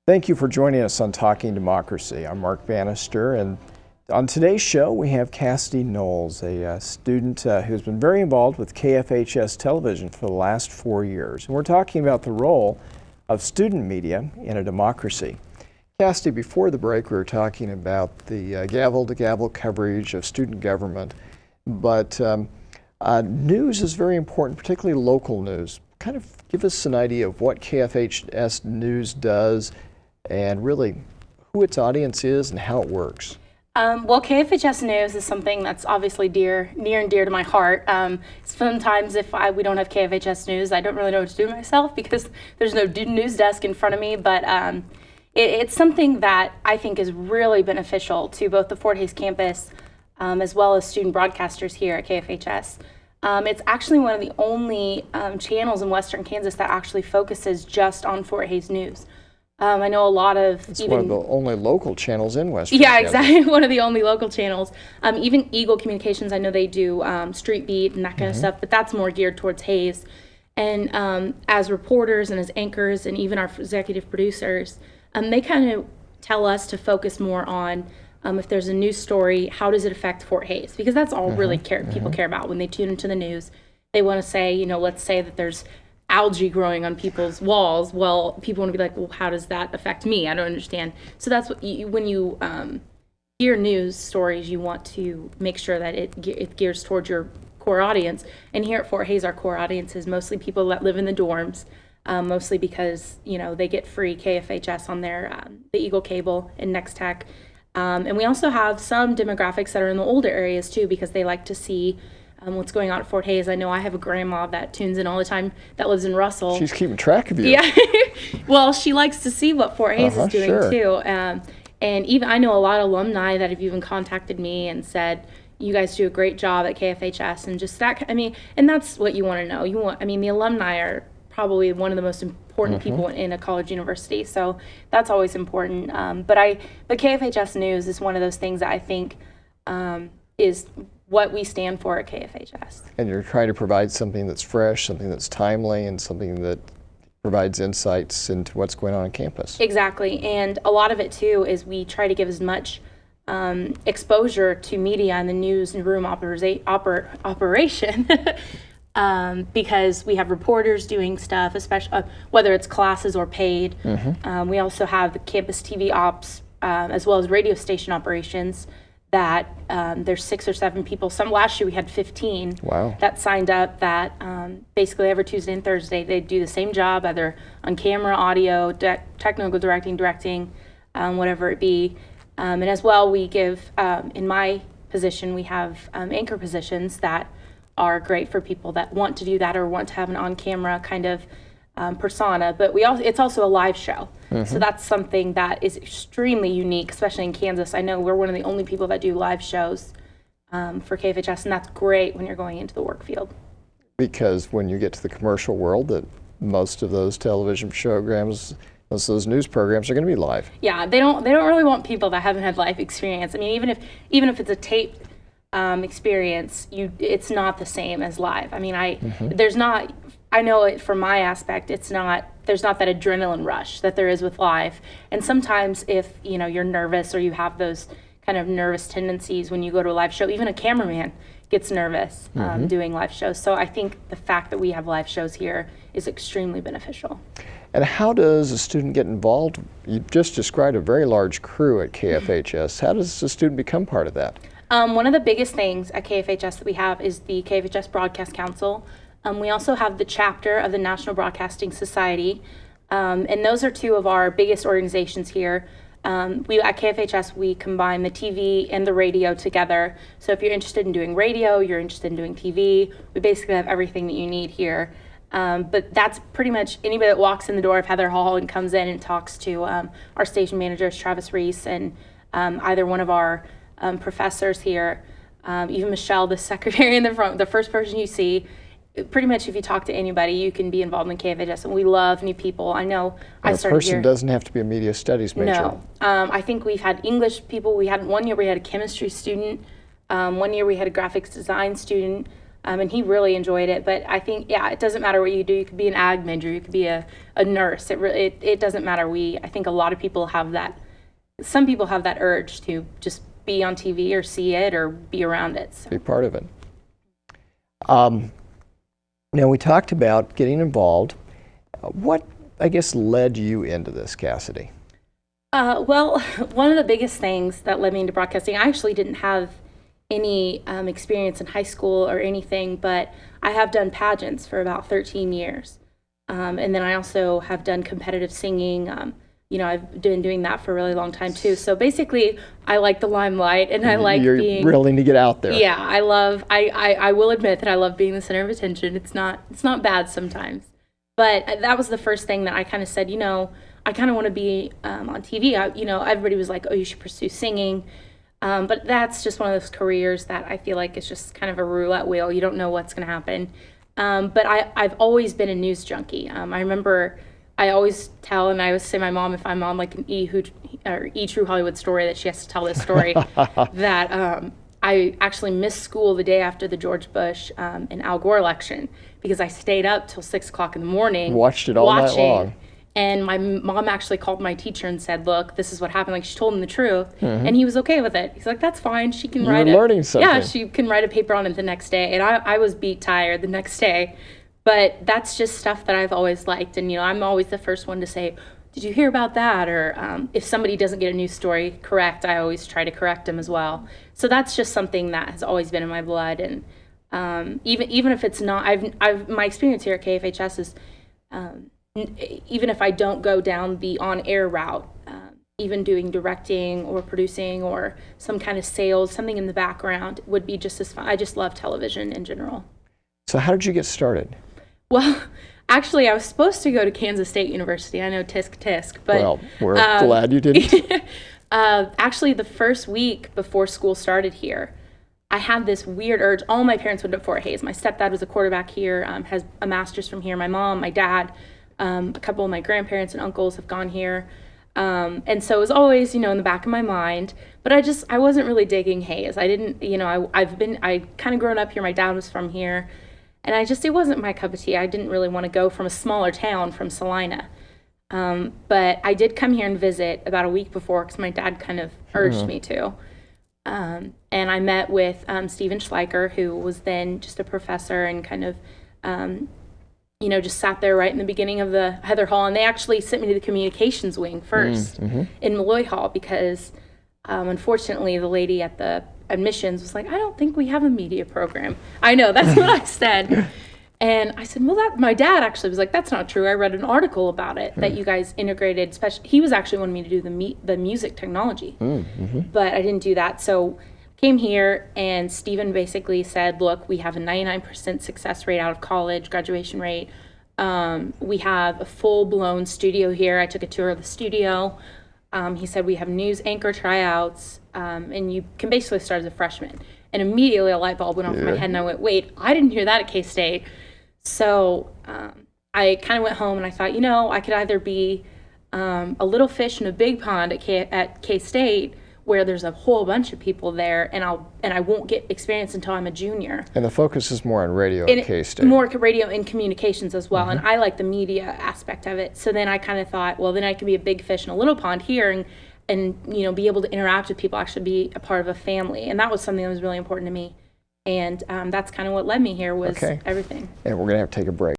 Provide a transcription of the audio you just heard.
Thank you for joining us on Talking Democracy. I'm Mark Bannister, and on today's show we have Kassidy Knowles, a student who's been very involved with KFHS television for the last 4 years. And we're talking about the role of student media in a democracy. Kassidy, before the break we were talking about the gavel-to-gavel coverage of student government, but news is very important, particularly local news. Kind of give us an idea of what KFHS News does and really who its audience is and how it works. Well, KFHS News is something that's obviously near and dear to my heart. Sometimes if we don't have KFHS News, I don't really know what to do myself because there's no news desk in front of me, but it's something that I think is really beneficial to both the Fort Hays campus as well as student broadcasters here at KFHS. It's actually one of the only channels in Western Kansas that actually focuses just on Fort Hays news. I know a lot of It's one of the only local channels in Western Kansas. Yeah, exactly. One of the only local channels. Even Eagle Communications, I know they do Street Beat and that kind of stuff, but that's more geared towards Hays. And as reporters and as anchors and even our executive producers, they kind of tell us to focus more on if there's a news story, how does it affect Fort Hays? Because that's all really people care about when they tune into the news. They want to say, let's say that there's algae growing on people's walls. Well, people want to be like, well, how does that affect me? I don't understand. So that's what when you hear news stories, you want to make sure that it gears towards your core audience. And here at Fort Hays, our core audience is mostly people that live in the dorms, mostly because they get free KFHS on their the Eagle Cable and Next Tech. And we also have some demographics that are in the older areas too, because they like to see what's going on at Fort Hays. I know I have a grandma that tunes in all the time that lives in Russell. She's keeping track of you. Yeah. Well, she likes to see what Fort Hays is doing too. And even I know a lot of alumni that have even contacted me and said, you guys do a great job at KFHS, and just that, and that's what you want to know. The alumni are probably one of the most important people in a college university, so that's always important. But KFHS News is one of those things that I think is what we stand for at KFHS. And you're trying to provide something that's fresh, something that's timely, and something that provides insights into what's going on campus. Exactly, and a lot of it too is we try to give as much exposure to media and the news and room operation because we have reporters doing stuff, especially whether it's classes or paid. We also have the campus TV ops as well as radio station operations that there's 6 or 7 people. Last year we had 15 that signed up that basically every Tuesday and Thursday they do the same job, either on camera, audio, technical directing, whatever it be. And as well we give, in my position, we have anchor positions that are great for people that want to do that or want to have an on-camera kind of persona, but it's also a live show. So that's something that is extremely unique, especially in Kansas. I know we're one of the only people that do live shows for KFHS, and that's great when you're going into the work field. Because when you get to the commercial world, that most of those television programs, most of those news programs are going to be live. Yeah, they don't really want people that haven't had life experience. Even if it's a tape experience, it's not the same as live. I know it from my aspect, there's not that adrenaline rush that there is with live. And sometimes if you're nervous or you have those kind of nervous tendencies when you go to a live show, even a cameraman gets nervous doing live shows. So I think the fact that we have live shows here is extremely beneficial. And how does a student get involved? You just described a very large crew at KFHS. How does a student become part of that? One of the biggest things at KFHS that we have is the KFHS Broadcast Council. We also have the chapter of the National Broadcasting Society, and those are 2 of our biggest organizations here. At KFHS, we combine the TV and the radio together. So if you're interested in doing radio, you're interested in doing TV, we basically have everything that you need here. But that's pretty much anybody that walks in the door of Heather Hall and comes in and talks to our station managers, Travis Reese, and either one of our professors here, even Michelle, the secretary in the front, the first person you see. Pretty much if you talk to anybody, you can be involved in KFHS, and we love new people. I know I started here. A person doesn't have to be a media studies major. No. I think we've had English people. One year we had a chemistry student. One year we had a graphics design student. And he really enjoyed it. But I think, yeah, it doesn't matter what you do. You could be an ag major, you could be a nurse. It doesn't matter. I think a lot of people have that. Some people have that urge to just be on TV or see it or be around it. So. Be part of it. Now, we talked about getting involved. What, I guess, led you into this, Kassidy? Well, one of the biggest things that led me into broadcasting, I actually didn't have any experience in high school or anything, but I have done pageants for about 13 years. And then I also have done competitive singing. I've been doing that for a really long time too. So basically, I like the limelight, and I like being willing to get out there. Yeah, I will admit that I love being the center of attention. It's not bad sometimes, but that was the first thing that I kind of said. I kind of want to be on TV. Everybody was like, "Oh, you should pursue singing," but that's just one of those careers that I feel like it's just kind of a roulette wheel. You don't know what's going to happen. But I've always been a news junkie. I remember. I always tell, and I always say to my mom, if I'm on like an E True Hollywood Story, that she has to tell this story, that I actually missed school the day after the George Bush and Al Gore election because I stayed up till 6 o'clock in the morning. Watched it all night long. And my mom actually called my teacher and said, "Look, this is what happened." Like, she told him the truth, and he was okay with it. He's like, "That's fine. She can write it." You're learning something. Yeah, she can write a paper on it the next day. And I was beat tired the next day. But that's just stuff that I've always liked. And, I'm always the first one to say, "Did you hear about that?" Or if somebody doesn't get a news story correct, I always try to correct them as well. So that's just something that has always been in my blood. And even if it's not, my experience here at KFHS is, even if I don't go down the on-air route, even doing directing or producing or some kind of sales, something in the background would be just as fun. I just love television in general. So how did you get started? Well, actually, I was supposed to go to Kansas State University. I know, tisk, but... Well, we're glad you didn't. Actually, the first week before school started here, I had this weird urge. All my parents went to Fort Hays. My stepdad was a quarterback here, has a master's from here. My mom, my dad, a couple of my grandparents and uncles have gone here. And so it was always, in the back of my mind. But I wasn't really digging Hays. I didn't, I kind of grown up here. My dad was from here. And it wasn't my cup of tea. I didn't really want to go from a smaller town from Salina. But I did come here and visit about a week before because my dad kind of urged me to. And I met with Stephen Schleicher, who was then just a professor and kind of, just sat there right in the beginning of the Heather Hall. And they actually sent me to the communications wing first in Malloy Hall because, unfortunately, the lady at the admissions was like, "I don't think we have a media program." I know, that's what I said. And I said, well, my dad actually was like, "That's not true. I read an article about it that you guys integrated." He was actually wanting me to do the music technology, but I didn't do that. So came here, and Stephen basically said, "Look, we have a 99% success rate out of college, graduation rate. We have a full-blown studio here." I took a tour of the studio. He said, "We have news anchor tryouts, and you can basically start as a freshman." And immediately a light bulb went off in my head, and I went, wait, I didn't hear that at K-State. So I kind of went home, and I thought, I could either be a little fish in a big pond at K-State, where there's a whole bunch of people there, and I won't get experience until I'm a junior. And the focus is more on radio at K-State. More radio and communications as well, and I like the media aspect of it. So then I kind of thought, well, then I can be a big fish in a little pond here, and be able to interact with people, actually be a part of a family, and that was something that was really important to me. And that's kind of what led me here was everything. And we're going to have to take a break.